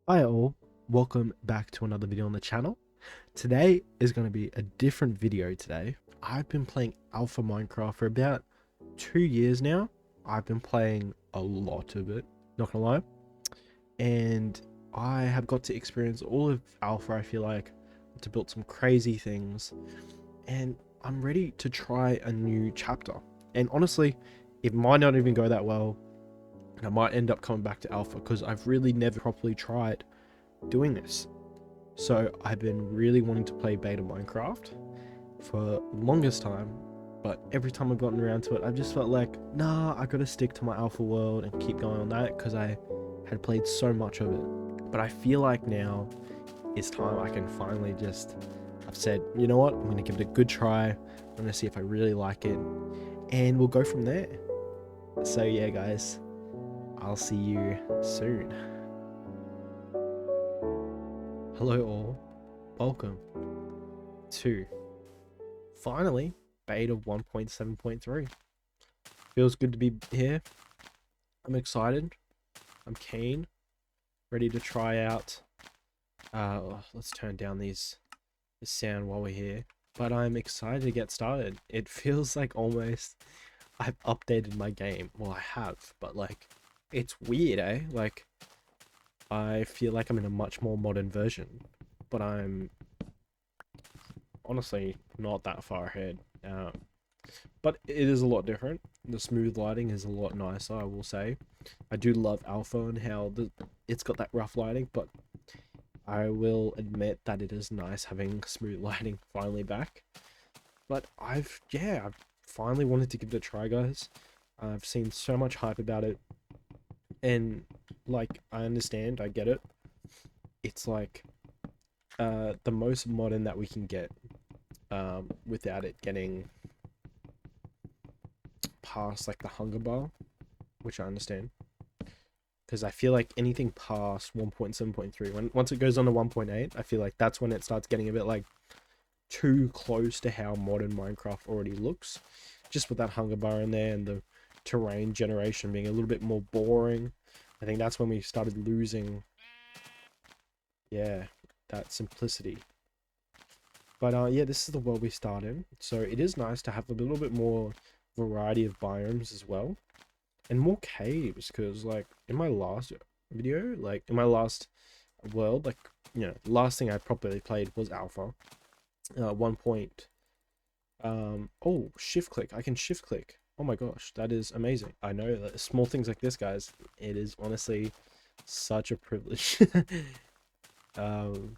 Hi all, welcome back to another video on the channel. Today is going to be a different video today. I've been playing Alpha Minecraft for about 2 years now. I've been playing a lot of it, not gonna lie. And I have got to experience all of Alpha, I feel like, to build some crazy things. And I'm ready to try a new chapter. And honestly, it might not even go that well. And I might end up coming back to Alpha because I've really never properly tried doing this. So I've been really wanting to play beta Minecraft for longest time, but every time I've gotten around to it, I've just felt like, nah, I gotta stick to my alpha world and keep going on that because I had played so much of it. But I feel like now it's time I can finally just, I've said, you know what, I'm gonna give it a good try. I'm gonna see if I really like it, and we'll go from there. So yeah, guys, I'll see you soon. Hello all, welcome to finally beta 1.7.3. Feels good to be here. I'm excited. I'm keen. Ready to try out. Let's turn down the sound while we're here. But I'm excited to get started. It feels like almost I've updated my game. Well, I have, but like, it's weird, eh? Like, I feel like I'm in a much more modern version, but I'm honestly not that far ahead. But it is a lot different. The smooth lighting is a lot nicer, I will say. I do love Alpha and how it's got that rough lighting, but I will admit that it is nice having smooth lighting finally back. But I've finally wanted to give it a try, guys. I've seen so much hype about it, and like I understand, I get it. It's like the most modern that we can get without it getting past like the hunger bar, which I understand. Because I feel like anything past 1.7.3, once it goes on to 1.8, I feel like that's when it starts getting a bit like too close to how modern Minecraft already looks. Just with that hunger bar in there and the terrain generation being a little bit more boring. I think that's when we started losing, yeah, that simplicity. But yeah, this is the world we start in. So it is nice to have a little bit more variety of biomes as well. And more caves, because like in my last video, like in my last world, like, last thing I properly played was Alpha. 1 point. Oh, shift click. I can shift click. Oh my gosh, that is amazing. I know that small things like this, guys, it is honestly such a privilege. um,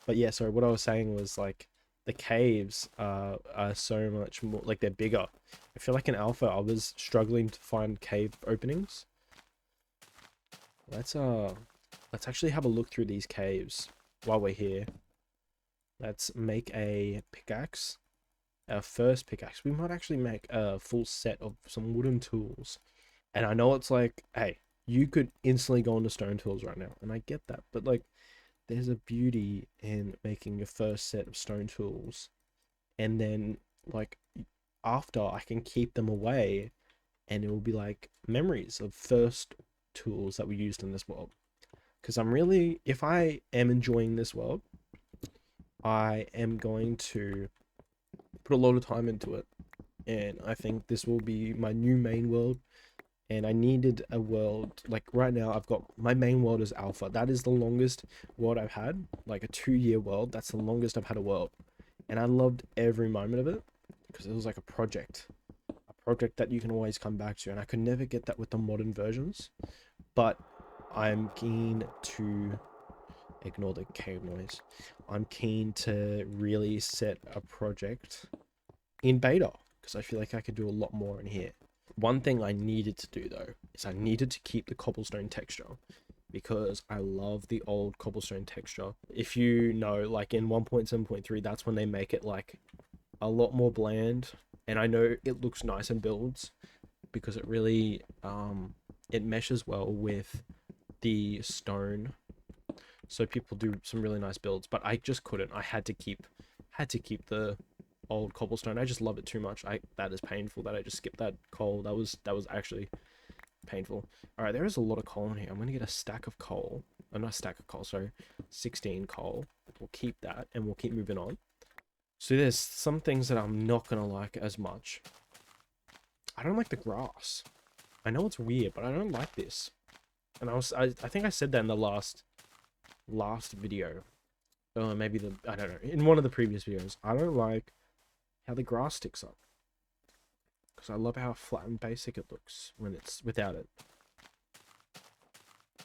but yeah, sorry, what I was saying was like the caves are so much more like they're bigger. I feel like in Alpha I was struggling to find cave openings. Let's let's actually have a look through these caves while we're here. Let's make a pickaxe. Our first pickaxe. We might actually make a full set of some wooden tools. And I know it's like, hey, you could instantly go into stone tools right now, and I get that, but like there's a beauty in making your first set of stone tools, and then like after I can keep them away, and it will be like memories of first tools that we used in this world. Because I'm really, if I am enjoying this world, I am going to put a lot of time into it. And I think this will be my new main world. And I needed a world, like right now, I've got my main world is Alpha. That is the longest world I've had, like a 2 year world. That's the longest I've had a world. And I loved every moment of it because it was like a project that you can always come back to. And I could never get that with the modern versions. But I'm keen to ignore the cave noise. I'm keen to really set a project in beta because I feel like I could do a lot more in here. One thing I needed to do though is I needed to keep the cobblestone texture because I love the old cobblestone texture. If you know, like in 1.7.3, that's when they make it like a lot more bland, and I know it looks nice in builds because it really it meshes well with the stone, so people do some really nice builds. But I just couldn't. I had to keep the old cobblestone. I just love it too much. That is painful that I just skipped that coal. That was actually painful. All right, there is a lot of coal in here. I'm gonna get a stack of coal. Not a stack of coal, sorry, 16 coal. We'll keep that, and we'll keep moving on. So there's some things that I'm not gonna like as much. I don't like the grass. I know it's weird, but I don't like this. And I think I said that in the last video. Or maybe I don't know, in one of the previous videos. I don't like how the grass sticks up. Because I love how flat and basic it looks when it's without it.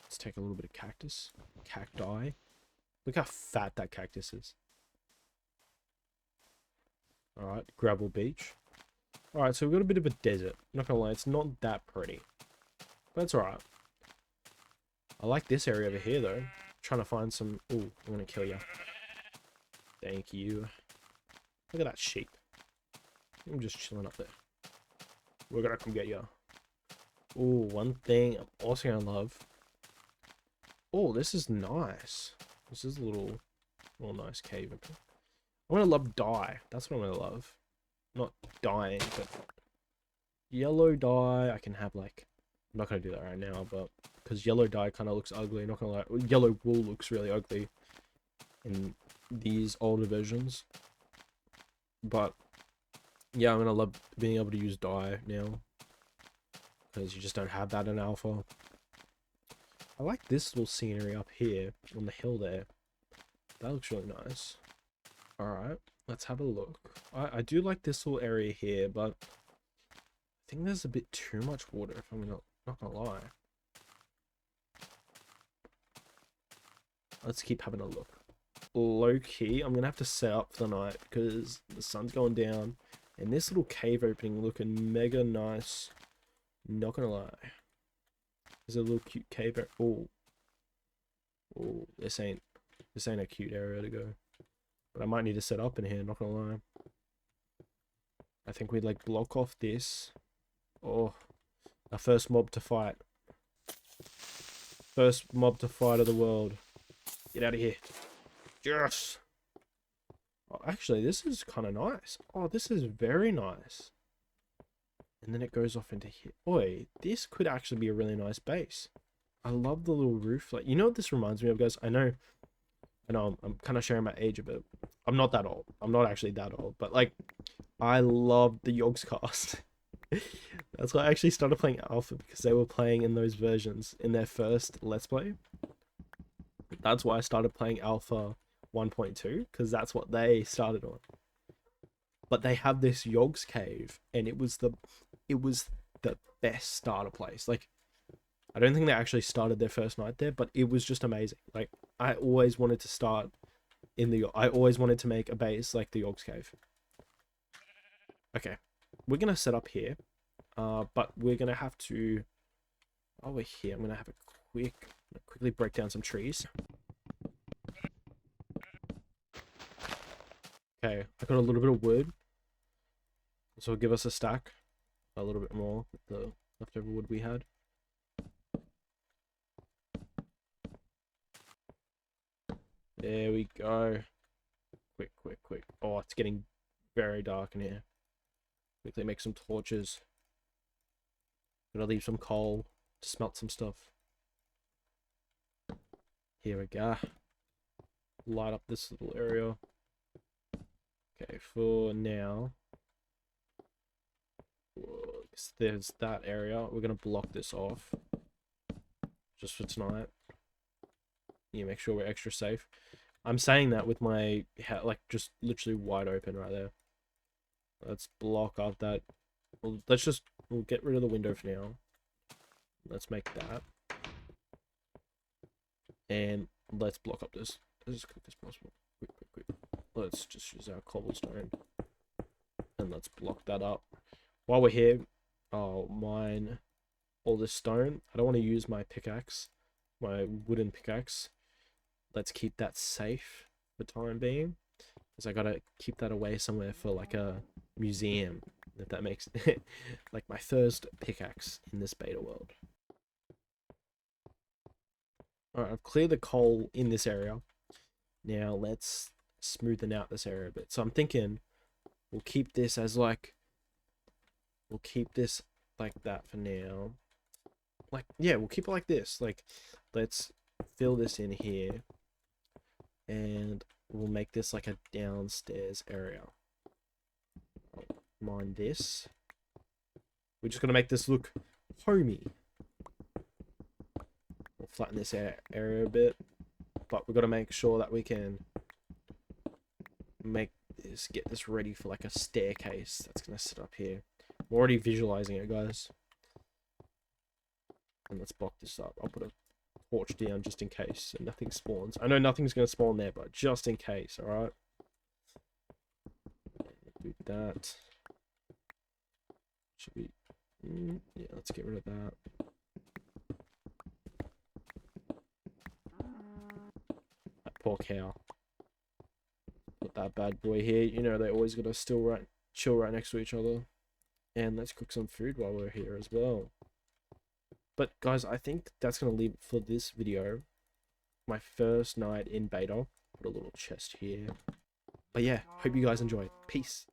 Let's take a little bit of cactus. Cacti. Look how fat that cactus is. Alright, gravel beach. Alright, so we've got a bit of a desert. Not gonna lie, it's not that pretty. But it's alright. I like this area over here, though. Trying to find some... Ooh, I'm gonna kill you. Thank you. Look at that sheep. I'm just chilling up there. We're gonna come get you. Ooh, one thing I'm also gonna love. Oh, this is nice. This is a little nice cave. I'm gonna love dye. That's what I'm gonna love. Not dying, but yellow dye. I can have like... I'm not gonna do that right now, but because yellow dye kind of looks ugly. Not gonna lie, yellow wool looks really ugly in these older versions. But yeah, I'm gonna love being able to use dye now because you just don't have that in alpha. I like this little scenery up here on the hill there. That looks really nice. All right, let's have a look. I do like this little area here, but I think there's a bit too much water. If I'm not gonna lie. Let's keep having a look. Low key, I'm gonna have to set up for the night because the sun's going down, and this little cave opening looking mega nice. Not gonna lie. There's a little cute cave. Oh, this ain't a cute area to go. But I might need to set up in here. Not gonna lie. I think we'd like block off this. Oh, our first mob to fight. First mob to fight of the world. Get out of here. Yes. Oh, actually, this is kind of nice. Oh, this is very nice. And then it goes off into here. Oi, this could actually be a really nice base. I love the little roof. Like, you know what this reminds me of, guys? I know I'm kind of sharing my age a bit. I'm not that old. I'm not actually that old. But, like, I love the Yogscast. That's why I actually started playing Alpha, because they were playing in those versions in their first Let's Play. That's why I started playing Alpha 1.2, because that's what they started on. But they have this Yogs cave, and it was the best starter place. Like, I don't think they actually started their first night there, but it was just amazing. Like, I always wanted to start I always wanted to make a base like the Yogs cave. Okay, we're gonna set up here, but we're gonna have to. Oh, we're here. I'm gonna have a quickly break down some trees. Okay, I got a little bit of wood. So give us a stack, a little bit more with the leftover wood we had. There we go. Quick. Oh, it's getting very dark in here. Quickly make some torches. Gonna leave some coal to smelt some stuff. Here we go. Light up this little area. Okay, for now. There's that area. We're gonna block this off just for tonight. Yeah, make sure we're extra safe. I'm saying that with my like just literally wide open right there. Let's block up that. We'll get rid of the window for now. Let's make that, and let's block up this as quick as possible. Quick. Let's just use our cobblestone, and let's block that up. While we're here, I'll mine all this stone. I don't want to use my pickaxe, my wooden pickaxe. Let's keep that safe for the time being, because I gotta keep that away somewhere for like a museum, if that makes like my first pickaxe in this beta world. Alright, I've cleared the coal in this area. Now let's smoothen out this area a bit. So I'm thinking we'll keep this as like, we'll keep this like that for now. like, yeah, we'll keep it like this. Like, let's fill this in here, and we'll make this like a downstairs area. Mind this. We're just gonna make this look homey. We'll flatten this area a bit, but we've got to make sure that we can get this ready for like a staircase that's gonna sit up here. I'm already visualizing it, guys. And let's block this up. I'll put a torch down just in case so nothing spawns. I know nothing's gonna spawn there, but just in case, alright? Do that. Should we... yeah, let's get rid of that. That poor cow. Put that bad boy here. You know, they always gotta chill right next to each other. And let's cook some food while we're here as well. But guys, I think that's gonna leave it for this video. My first night in beta. Put a little chest here. But yeah, hope you guys enjoyed. Peace.